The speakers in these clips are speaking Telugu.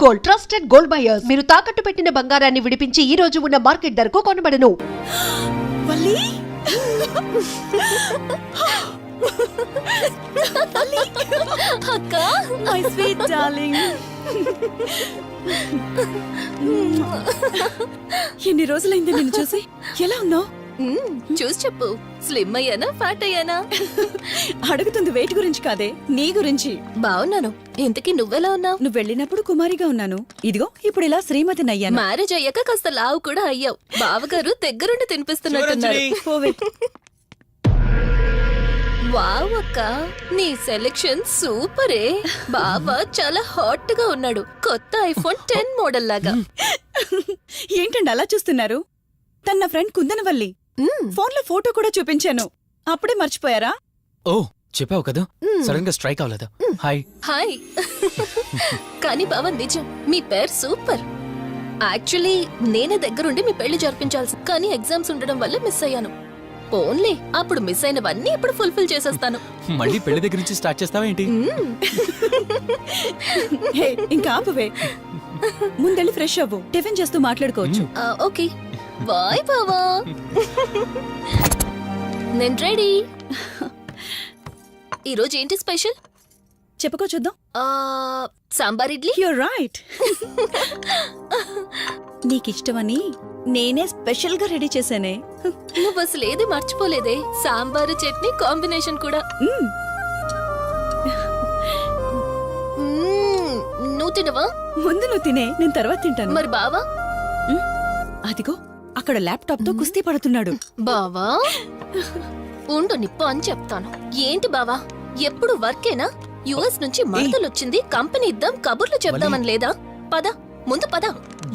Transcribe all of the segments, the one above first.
Gold, trusted gold buyers. మీరు తాకట్టు పెట్టిన బంగారాన్ని విడిపించి ఈ రోజు ఉన్న మార్కెట్ ధరకు కొనబడను. వల్లి అక్క, మై స్వీట్ డార్లింగ్. ఎన్ని రోజులైంది నిన్ను చూసి. ఎలా ఉన్నావు? చూసి చెప్పు. స్లిమ్ అయ్యానా, ఫ్యాట్ అయ్యానా? అడుగుతుంది వెయిట్ గురించి కాదే, నీ గురించి. బాగున్నాను. ఇంతకీ నువ్వెలా ఉన్నావు? నువ్వు వెళ్ళినప్పుడు కుమారిగా ఉన్నాను, ఇదిగో ఇప్పుడు ఇలా శ్రీమతిని అయ్యాను. మ్యారేజ్ అయ్యాక కాస్త లావు కూడా అయ్యావు. బావగారు దగ్గరుండి తినిపిస్తున్నట్టున్నారు. పోవే. వావ్ అక్క, నీ సెలెక్షన్ సూపరే. బావ చాలా హాట్ గా ఉన్నాడు, కొత్త ఐఫోన్ 10 మోడల్ లాగా. ఏంటండి అలా చూస్తున్నారు? తన నా ఫ్రెండ్ కుందనవల్లి. ఫోన్ లో ఫోటో కూడా చూపించాను, అప్పుడే మర్చిపోయారా? ఓ చెప్పావు కదా, సడన్ గా స్ట్రైక్ అవ్వలేదు. Hi hi. కానీ బావ నిజం, మీ పేరు సూపర్. యాక్చువల్లీ నేనే దగ్గరుండి మీ పెళ్లి జరిపించాల్సి, కానీ ఎగ్జామ్స్ ఉండడం వల్ల మిస్ అయ్యాను. పోన్లే, అప్పుడు మిస్ అయినవన్నీ ఇప్పుడు ఫుల్ఫిల్ చేసేస్తాను. మళ్ళీ పెళ్లి దగ్గర నుంచి స్టార్ట్ చేస్తావా ఏంటి? హే, ఇంకా ఆపువే. ముందెళ్ళి ఫ్రెష్ అవ్వు, టిఫిన్ చేస్తూ మాట్లాడుకోవచ్చు. ఓకే బాయ్ బావా. నేను రెడీ. ఈరోజు ఏంటి స్పెషల్? చెప్పుకో చూద్దాం. సాంబార్ ఇడ్లీ. You're right. నీకిష్టమని నేనే స్పెషల్ గా రెడీ చేశానే. నువ్వు అసలు ఏది మర్చిపోలేదే, సాంబారు చట్నీ కాంబినేషన్ కూడా. నువ్వు తినవా? ముందు నువ్వు తినే, నేను తర్వాత తింటాను. మరి బావా? అదిగో అక్కడ ల్యాప్టాప్ తో కుస్తీ పడుతున్నాడు. బావా ఉండు, నిప్పు అని చెప్తాను. ఏంటి బావా, ఎప్పుడు వర్కేనా? యుఎస్ నుంచి మరదలు వచ్చింది, కంపెనీ ఇద్దాం, కబుర్లు చెప్దామని లేదా? పద ముందు పద.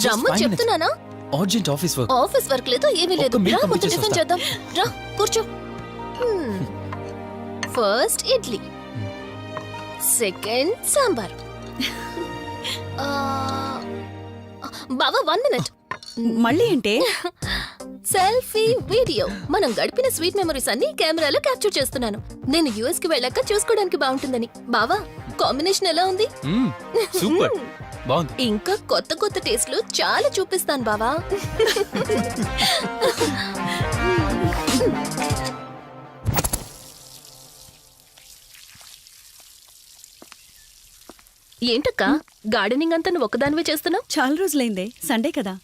రమ్ము చెప్తున్నానా? Urgent office work. Office work లేదు, ఏమీ లేదు. రా ముందు టిఫిన్ చేద్దాం. రా కూర్చో. First idli, second sambar. బావా 1 మినిట్. మళ్ళీ అంటే? Selfie video. మనం గడిపిన స్వీట్ మెమరీస్ అన్ని కెమెరాలో క్యాప్చర్ చేస్తున్నాను. నేను యుఎస్ కి వెళ్ళాక చూసుకోవడానికి బాగుంటుందని. బావా కాంబినేషన్ ఎలా ఉంది? సూపర్, బాగుంది. ఇంకా కొత్త కొత్త టేస్ట్లు చాలా చూపిస్తాను బావా. ఏంటక్క, గార్డెనింగ్ అంతా నువ్వు ఒక్కదానివే చేస్తున్నావు? చాలా రోజులైందే, సండే కదా.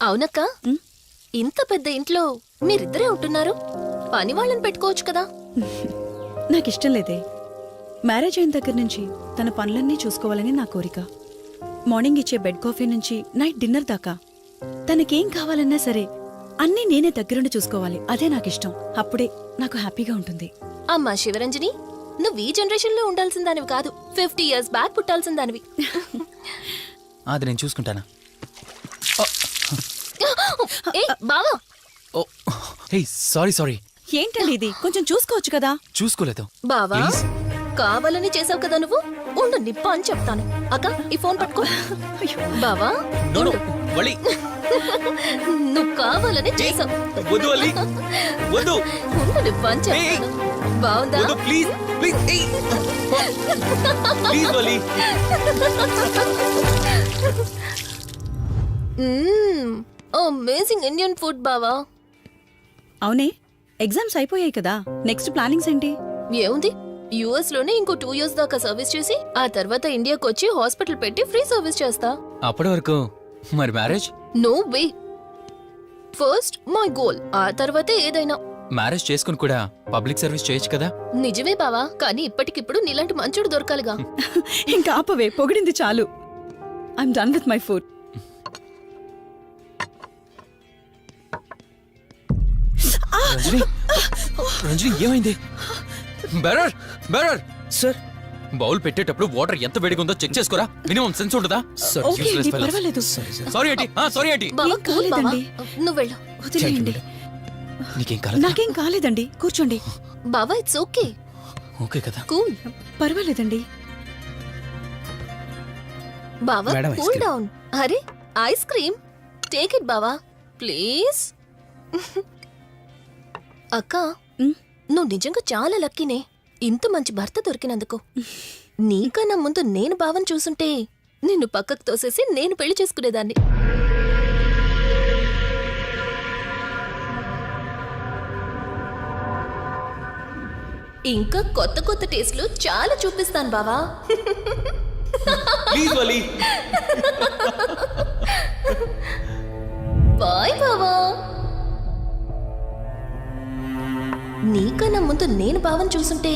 అవునక్క, ఇంత పెద్ద ఇంట్లో మీరిద్దరే ఉంటున్నారు, పని వాళ్ళని పెట్టుకోవచ్చు కదా. నాకిష్టం లేదే. మ్యారేజ్ అయిన దగ్గర నుంచి తన పనులన్నీ చూసుకోవాలని నా కోరిక. మార్నింగ్ ఇచ్చే బెడ్ కాఫీ నుంచి నైట్ డిన్నర్ దాకా తనకేం కావాలన్నా సరే అన్నీ నేనే దగ్గరుండి చూసుకోవాలి. అదే నాకిష్టం. అప్పుడే నాకు హ్యాపీగా ఉంటుంది. అమ్మా శివరంజని, నువ్వు ఈ జనరేషన్ లో ఉండాల్సిన దానివి కాదు, 50 years బ్యాక్ పుట్టాల్సిన దానివి. అది నేను చూసుకుంటానా? బావా. ఓ హే, సారీ సారీ. ఏంటండి ఇది, కొంచెం చూసుకోవచ్చు కదా. చూసుకోలేదు. బావా కావాలని చేసావు కదా నువ్వు. ఉండు నిప్ప అని చెప్తాను. అక్క ఈ ఫోన్ పట్టుకో. బావా నువ్వు కావాలని చేసావు. ఉండు నిప్ప అని చెప్తాను. బావుందా? అమేజింగ్ ఇండియన్ ఫుడ్ బావా. అవునే, ఎగ్జామ్స్ అయిపోయాయి కదా, నెక్స్ట్ ప్లానింగ్స్ ఏంటి? ఏముంది, యుఎస్ లోనే ఇంకో 2 years దాకా సర్వీస్ చేసి ఆ తర్వాత ఇండియాకి వచ్చి హాస్పిటల్ పెట్టి ఫ్రీ సర్వీస్ చేస్తా. అప్పటి వరకు మరి marriage? No way. First my goal, ఆ తర్వాతే ఏదైనా. మ్యారేజ్ చేసుకుని కూడా పబ్లిక్ సర్వీస్ చేయొచ్చు కదా. నిజమే బావా, కానీ ఇప్పటికిప్పుడు నీలాంటి మంచుడు దొరకాలిగా. ఇంకా ఆపవే, పొగిడింది చాలు. I'm done with my food. Ranjani ఏమైంది? బెరర్ బెరర్ సార్, బౌల్ పెట్టేటప్పుడు వాటర్ ఎంత వేడిగా ఉందో చెక్ చేసుకోరా. మినిమం సెన్స్ ఉంటుందా? ఓకే అండి, పర్వాలేదు. సారీ ఏంటి? సారీ ఏంటి? బావా ఏం కూల్ బావా, కాలేదండి. నువ్వు వెళ్ళు. వదిలేయండి. నీకేం కాలేదు? నాకేం కాలేదండి, కూర్చోండి. బావా ఇట్స్ ఓకే. ఓకే కదా. కూల్. పర్వాలేదండి. బావా madam, ice cool cream. Down. అరే ఐస్ క్రీమ్, టేక్ ఇట్ బావా ప్లీజ్. అక్క, నువ్వు నిజంగా చాలా లక్కీనే, ఇంత మంచి భర్త దొరికినందుకు. నీకన్నా ముందు నేను బావని చూసుంటే నిన్ను పక్కకు తోసేసి నేను పెళ్లి చేసుకునేదాన్ని. ఇంకా కొత్త కొత్త టేస్ట్లు చాలా చూపిస్తాను బావా. Please Vali. బాయ్ బావా. నీకన్నా ముందు నేను బావని చూసుంటే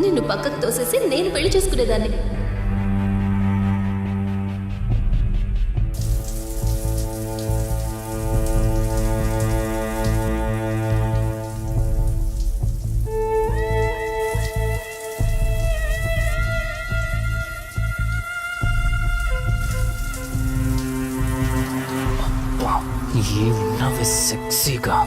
నిన్ను పక్కకు తోసేసి నేను పెళ్లి చేసుకునేదాన్ని. ఏమున్నావే సెక్సీగా.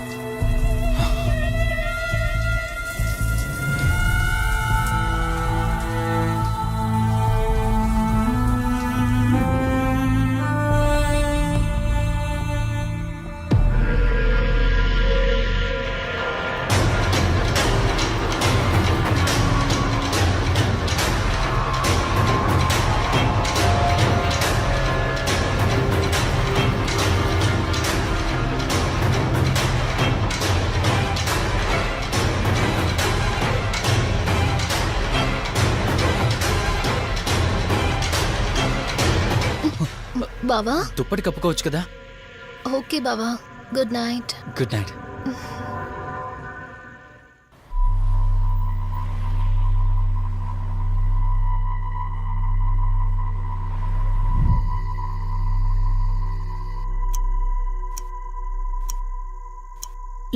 బావా దుప్పటి కప్పుకోవచ్చు కదా. ఓకే బావా, good night. Good night.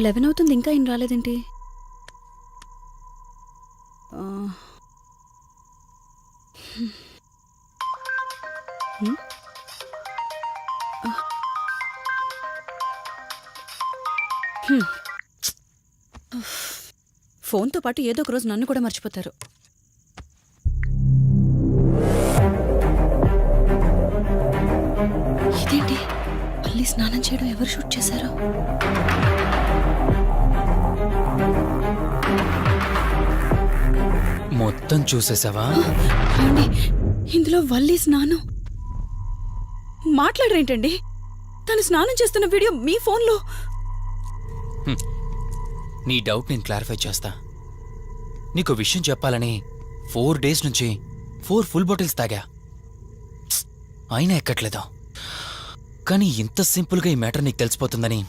Eleven అవుతుంది, ఇంకా ఏం రాలేదేంటి? ఫోన్తో పాటు ఏదో ఒక రోజు నన్ను కూడా మర్చిపోతారు. ఇదేంటి, మళ్ళీ స్నానం చేయడం ఎవరు షూట్ చేశారు? మొత్తం చూసేసావా? ఏమండి, ఇందులో వల్లి స్నానం మాట్లాడరేంటండి? తను స్నానం చేస్తున్న వీడియో మీ ఫోన్లో. నీ డౌట్ నేను క్లారిఫై చేస్తా. నీకు విషయం చెప్పాలని 4 days నుంచి 4 full bottles తాగా, అయినా ఎక్కట్లేదు. కానీ ఇంత సింపుల్గా ఈ మ్యాటర్ నీకు తెలిసిపోతుందని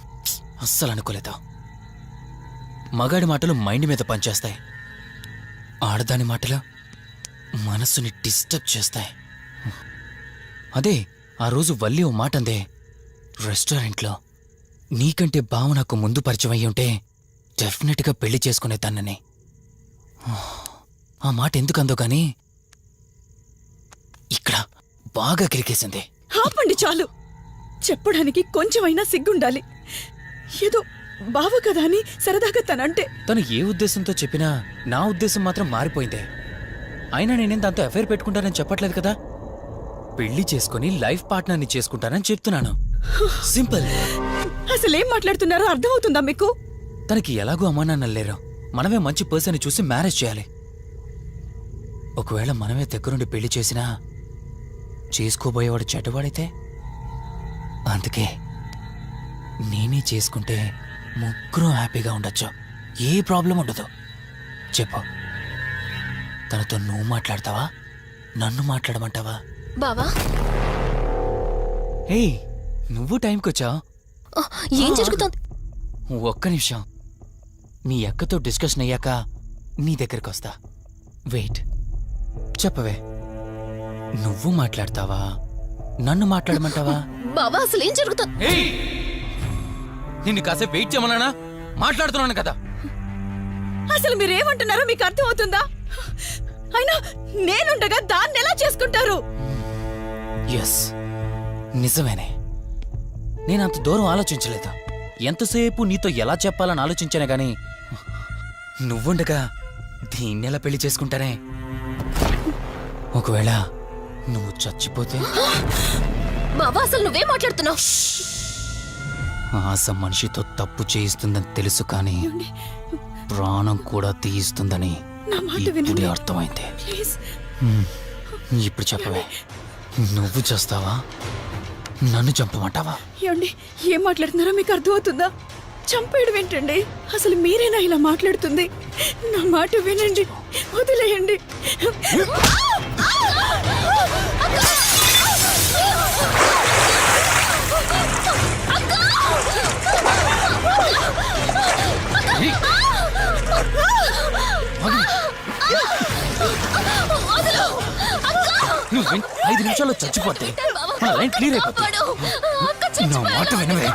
అస్సలు అనుకోలేదు. మగాడి మాటలు మైండ్ మీద పనిచేస్తాయి, ఆడదాని మాటలు మనస్సుని డిస్టర్బ్ చేస్తాయి. అదే ఆ రోజు వల్లి ఓ మాట అందే రెస్టారెంట్లో, నీకంటే బావ నాకు ముందు పరిచయం అయ్యి ఉంటే డెఫినెట్గా పెళ్లి చేసుకునేదాన్నని. ఆ మాట ఎందుకందో గాని ఇక్కడ బాగా కిరికేసింది. ఆపండి చాలు, చెప్పడానికి కొంచెమైనా సిగ్గుండాలి. ఏదో బావ కదా అని సరదాగా తనంటే. తను ఏ ఉద్దేశంతో చెప్పినా నా ఉద్దేశం మాత్రం మారిపోయిందే. అయినా నేనేం దాంతో అఫైర్ పెట్టుకుంటానని చెప్పట్లేదు కదా. పెళ్లి చేసుకుని లైఫ్ పార్ట్నర్ని చేసుకుంటానని చెప్తున్నాను. సింపుల్. అసలేం మాట్లాడుతున్నారో అర్థమవుతుందా మీకు? తనకి ఎలాగో అమ్మానాన్నలు లేరు, మనమే మంచి పర్సన్ చూసి మ్యారేజ్ చేయాలి. ఒకవేళ మనమే దగ్గరుండి పెళ్లి చేసినా చేసుకోబోయేవాడు చెడ్డవాడైతే, అందుకే నేనే చేసుకుంటే ముగ్గురం హ్యాపీగా ఉండొచ్చు, ఏ ప్రాబ్లం ఉండదు. చెప్పు, తనతో నువ్వు మాట్లాడతావా, నన్ను మాట్లాడమంటావా? బావా హే, నువ్వు టైంకొచ్చావు. ఏం జరుగుతుంది? ఒక్క నిమిషం, మీ అక్కతో డిస్కషన్ అయ్యాక నీ దగ్గరికి వస్తా. వెయిట్, చెప్పవే, నువ్వు మాట్లాడతావా, నన్ను మాట్లాడమంటావా? బావా అసలు ఏం జరుగుతుంది? నిన్ను కాసేపు వెయిట్ చేయమన్నానా? మాట్లాడుతున్నాను కదా. అసలు మీరేమంటున్నారో మీకు అర్థమవుతుందా? అయినా నేనుండగా దాన్ని ఎలా చేసుకుంటారు? ఎస్, నిజమేనే. నేనంత దూరం ఆలోచించలేదు. ఎంతసేపు నీతో ఎలా చెప్పాలని ఆలోచించానే గాని, నువ్వుండగా దీన్నెలా పెళ్లి చేసుకుంటానే? ఒకవేళ నువ్వు చచ్చిపోతే? బావా అసలు నువ్వేం మాట్లాడుతున్నావు? ఆశ మనిషితో తప్పు చేయిస్తుందని తెలుసు, కానీ ప్రాణం కూడా తీయిస్తుందని నా మాట ఇప్పుడే వినండి అర్థమైంది. ప్లీజ్. ఇప్పుడు చెప్పవే, నువ్వు చేస్తావా? నన్ను చంపమంటావా? ఏమండి, ఏం మాట్లాడుతున్నారో మీకు అర్థమవుతుందా? చంపేయడం ఏంటండి? అసలు మీరేనా ఇలా మాట్లాడుతుంది? నా మాట వినండి, వదిలేయండి. నువ్వు 5 నిమిషాల్లో చచ్చిపోతే మన లైన్ క్లియర్ అయిపోతుంది. నా మాట వినవే.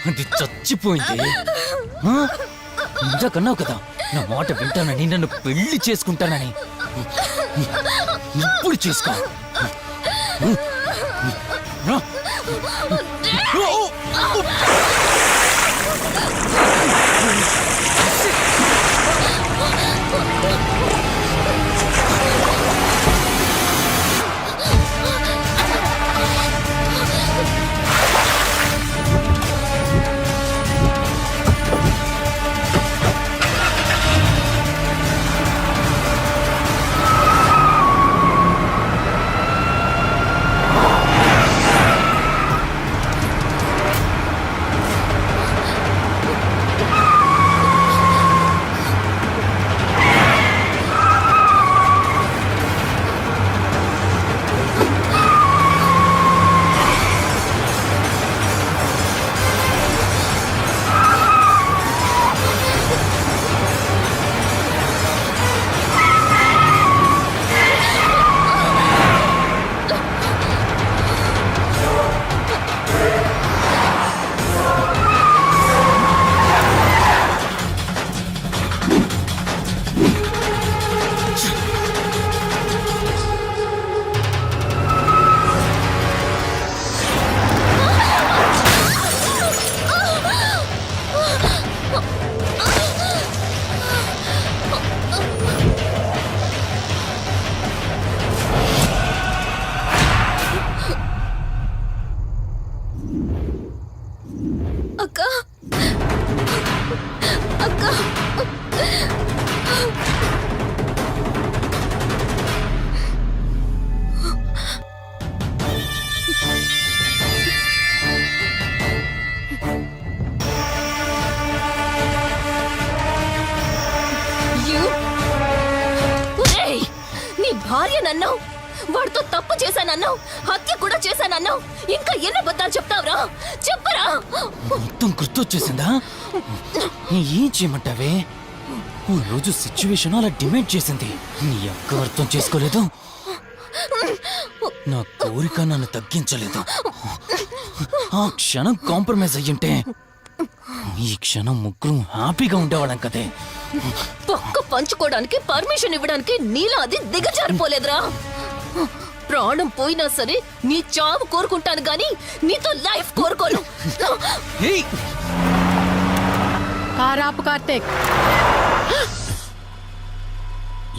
అది చచ్చిపోయింది. ఇంతకన్నావు కదా నా మాట వింటానని, నన్ను పెళ్లి చేసుకుంటానని. ఇప్పుడు చేసుకో. అక్క అక్క నీ భార్య నన్ను వాడితో తప్పు చేశానన్నావు, హత్య కూడా చేశానన్నావు. ఇంకా ఎన్ని అబద్ధాలు చెప్తావురా? చెప్పరా? మొత్తం గుర్తొచ్చేసిందా? ఏం చేయమంటావే? ఓ రోజు సిచ్యువేషన్ అలా డిమాండ్ చేసింది. నీ అక్క అర్థం చేసుకోలేదు. నా కోరిక నన్ను తగ్గించలేదు. ఆ క్షణం కాంప్రమైజ్ అయ్యుంటే ఈ క్షణం ముగ్గురు హ్యాపీగా ఉండేవాళ్ళం కదే. పక్క పంచుకోవడానికి పర్మిషన్ ఇవ్వడానికి నీలా అది దిగజారిపోలేదురా. ప్రాణం పోయినా సరే నీ చావు కోరుకుంటాను గాని నీతో లైఫ్ కోరుకోను. కారాపు కార్తీక్,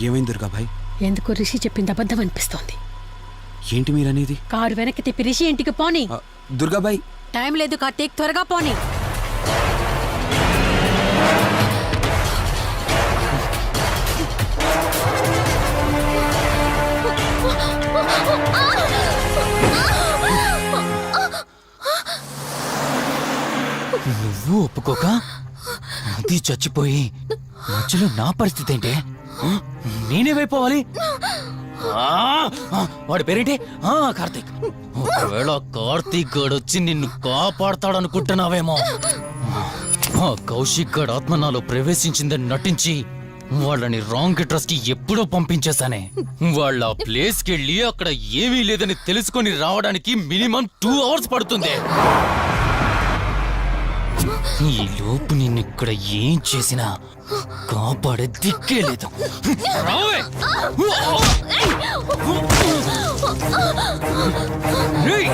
ఏమైంది దుర్గాభాయ్? ఎందుకు రిషి చెప్పింది అబద్ధం అనిపిస్తోంది. ఏంటి మీరనేది? కారు వెనక్కి తిప్పి రిషి ఇంటికి పోని. దుర్గాభాయ్, టైం లేదు కార్తీక్, త్వరగా పోని. నువ్వు ఒప్పుకోక అది చచ్చిపోయి మధ్యలో నా పరిస్థితి ఏంటే? నేనేమైపోవాలి? వాడి పేరేంటి? కార్తీక్. ఒకవేళ కార్తీక్ గడు వచ్చి నిన్ను కాపాడతాడనుకుంటున్నావేమో. కౌశిక్ గడ్ ఆత్మ నాలో ప్రవేశించిందని నటించి వాళ్ళని రాంగ్ అడ్రస్ కి ఎప్పుడో పంపించేశానే. వాళ్ళ ప్లేస్ కి వెళ్ళి అక్కడ ఏమీ లేదని తెలుసుకొని రావడానికి మినిమం 2 hours పడుతుంది. ఈ లోపు నిన్నిక్కడ ఏం చేసినా కాపాడే దిక్కే లేదు. రావే! ఏయ్!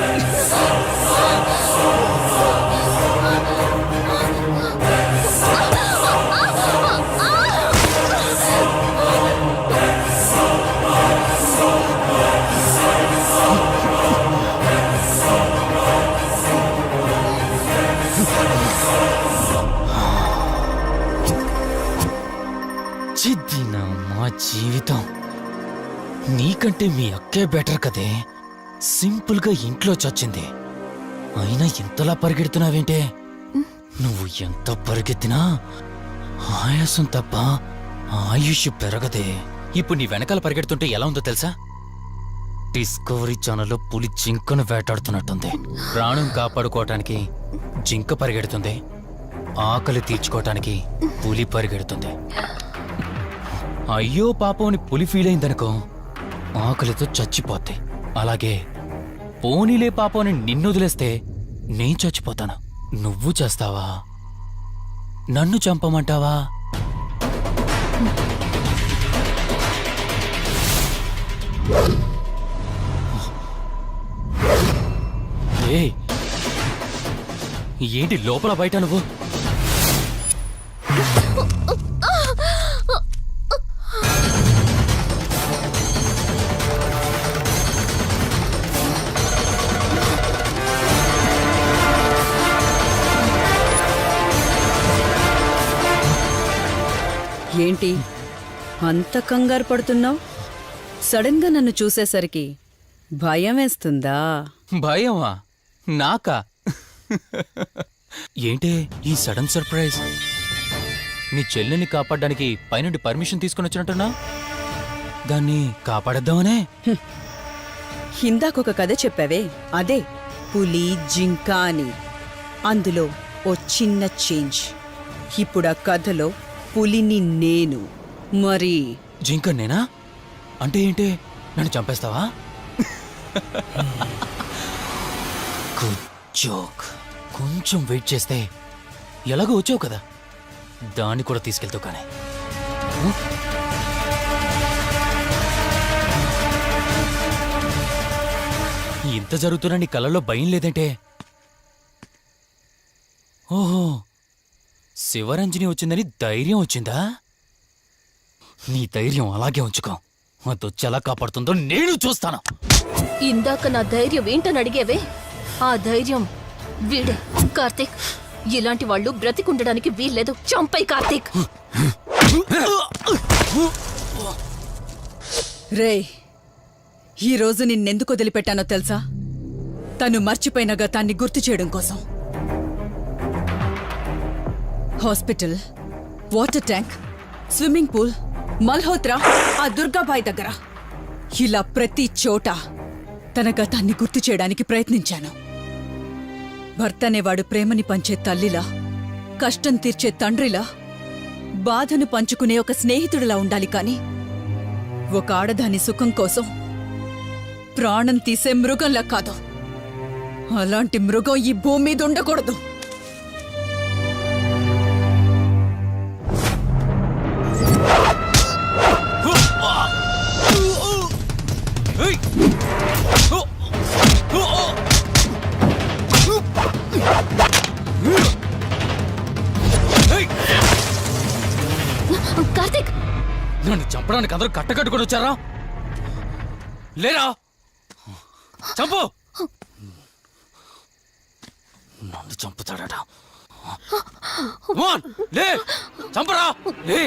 నీకంటే మీ అక్కే బెటర్ కదే. సింపుల్గా ఇంట్లో చచ్చింది. అయినా ఇంతలా పరిగెడుతున్నావేంటే? నువ్వు ఎంత పరిగెత్తినా ఆయాసం తప్ప ఆయుష్ పెరగదే. ఇప్పుడు నీ వెనకాల పరిగెడుతుంటే ఎలా ఉందో తెలుసా? డిస్కవరీ ఛానల్లో పులి జింకను వేటాడుతున్నట్టుంది. ప్రాణం కాపాడుకోవటానికి జింక పరిగెడుతుంది, ఆకలి తీర్చుకోవటానికి పులి పరిగెడుతుంది. అయ్యో పాపం అని పులి ఫీల్ అయిందనుకో, ఆకలితో చచ్చిపోద్ది. అలాగే పోనీలే పాపం అని నిన్ను వదిలేస్తే నేను చచ్చిపోతాను. నువ్వు చేస్తావా? నన్ను చంపమంటావా? ఏయ్, ఏంటి లోపల బయట నువ్వు? ఏంటి అంత కంగారు పడుతున్నావు? సడన్ గా నన్ను చూసేసరికి భయం వేస్తుందా? భయమా? నాకా? ఏంటే ఈ సడన్ సర్ప్రైజ్? నీ చెల్లెల్ని కాపాడడానికి పైనుండి పర్మిషన్ తీసుకుని వచ్చినట్టున్నా? దాన్ని కాపాడేద్దామనే? ఇందాకొక కథ చెప్పావే, అదే పులి జింక అని. అందులో ఓ చిన్న చేంజ్. ఇప్పుడు ఆ కథలో పులిని నేను. మరి జింక నేనా? అంటే ఏంటి? నన్ను చంపేస్తావా? Good joke. కొంచెం వెయిట్ చేస్తే ఎలాగో వచ్చావు కదా, దాన్ని కూడా తీసుకెళ్తావు. కానీ ఇంత జరుగుతున్నా నీ కళ్ళల్లో భయం లేదంటే? ఓహో, శివరంజని వచ్చిందని ధైర్యం వచ్చిందా? నీ ధైర్యం అలాగే ఉంచుకో. అదొచ్చి ఎలా కాపాడుతుందో నేను చూస్తాను. ఇందాక నా ధైర్యం ఏంటని అడిగేవే, ఆ ధైర్యం వీడే. కార్తీక్, ఇలాంటి వాళ్ళు బ్రతికుండడానికి వీల్లేదు. చంపై కార్తీక్. రే, ఈరోజు నిన్నెందుకు వదిలిపెట్టానో తెలుసా? తను మర్చిపోయిన గతాన్ని గుర్తు చేయడం కోసం. Hospital, water tank, swimming pool, Malhotra, ఆ దుర్గాబాయ్ దగ్గర, ఇలా ప్రతి చోట తన గతాన్ని గుర్తు చేయడానికి ప్రయత్నించాను. భర్త అనేవాడు ప్రేమని పంచే తల్లిలా, కష్టం తీర్చే తండ్రిలా, బాధను పంచుకునే ఒక స్నేహితుడిలా ఉండాలి. కాని ఒక ఆడదాని సుఖం కోసం ప్రాణం తీసే మృగంలా కాదు. అలాంటి మృగం ఈ భూమి మీద ఉండకూడదు. కార్తీక్, నన్ను చంపడానికి అందరూ కట్టకట్టుకొని వచ్చారా? లేరా? చంపు! నన్ను చంపుతాడట. లే, చంపరా! లే!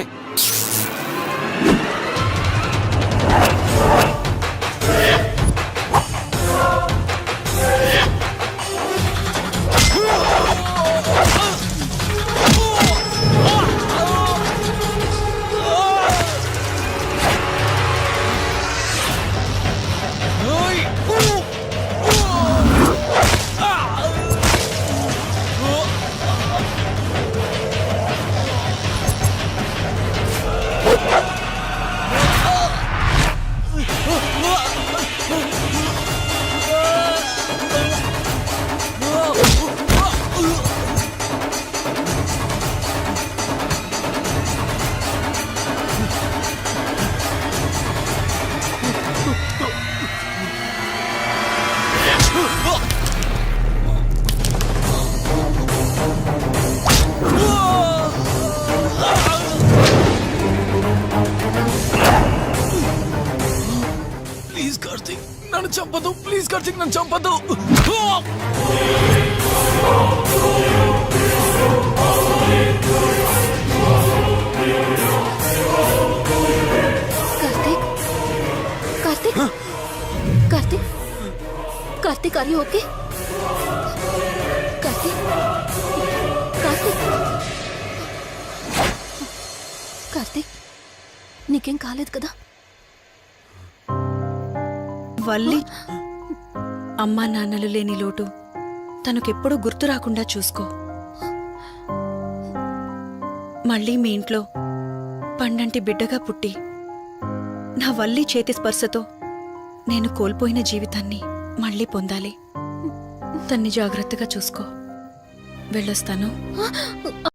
నన్ను చంపదు, ప్లీజ్ కార్తీక్, నన్ను చంపదు. Karthik, Karthik Karthik Karthik are you okay? Karthik Karthik Karthik నీకేం కాలేదు కదా? వల్లి అమ్మా నాన్నలు లేని లోటు తనకెప్పుడూ గుర్తు రాకుండా చూసుకో. మళ్ళీ మీ ఇంట్లో పండంటి బిడ్డగా పుట్టి నా వల్లి చేతి స్పర్శతో నేను కోల్పోయిన జీవితాన్ని మళ్ళీ పొందాలి. తన్ని జాగ్రత్తగా చూసుకో. వెళ్ళొస్తాను.